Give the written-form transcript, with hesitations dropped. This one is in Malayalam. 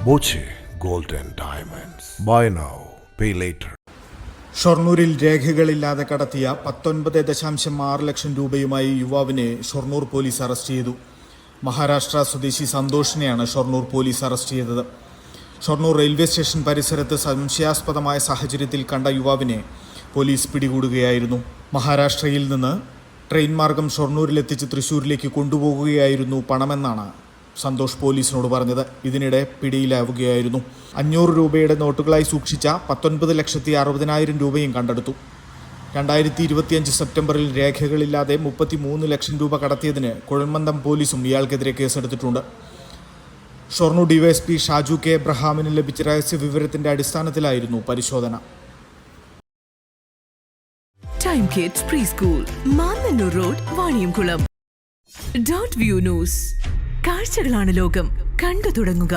Boche gold and diamonds. Buy now, pay later. ഷൊർണൂരിൽ രേഖകളില്ലാതെ കടത്തിയ 19.6 ലക്ഷം രൂപയുമായി യുവാവിനെ ഷൊർണൂർ പോലീസ് അറസ്റ്റ് ചെയ്തു. മഹാരാഷ്ട്ര സ്വദേശി സന്തോഷിനെയാണ് ഷൊർണൂർ പോലീസ് അറസ്റ്റ് ചെയ്തത്. ഷൊർണൂർ റെയിൽവേ സ്റ്റേഷൻ പരിസരത്ത് സംശയാസ്പദമായ സാഹചര്യത്തിൽ കണ്ട യുവാവിനെ പോലീസ് പിടികൂടുകയായിരുന്നു. മഹാരാഷ്ട്രയിൽ നിന്ന് ട്രെയിൻ മാർഗം ഷൊർണൂരിലെത്തിച്ച് തൃശ്ശൂരിലേക്ക് കൊണ്ടുപോകുകയായിരുന്നു പണമെന്നാണ് സന്തോഷ് പോലീസിനോട് പറഞ്ഞത്. ഇതിനിടെ പിടിയിലാവുകയായിരുന്നു. 500 രൂപയുടെ നോട്ടുകളായി സൂക്ഷിച്ച 19,60,000 രൂപയും കണ്ടെടുത്തു. 2025 സെപ്റ്റംബറിൽ രേഖകളില്ലാതെ 33 ലക്ഷം രൂപ കടത്തിയതിന് കുഴൽമന്ദം പോലീസും ഇയാൾക്കെതിരെ കേസെടുത്തിട്ടുണ്ട്. ഷൊർണൂർ ഡിവൈഎസ്പി ഷാജു കെ എബ്രഹാമിന് ലഭിച്ച രഹസ്യ വിവരത്തിന്റെ അടിസ്ഥാനത്തിലായിരുന്നു പരിശോധന. Time kids pre school, Mannannur road, Vaniyamkulam. Dot view news. കാഴ്ചകളാണ് ലോകം, കണ്ടു തുടങ്ങുക.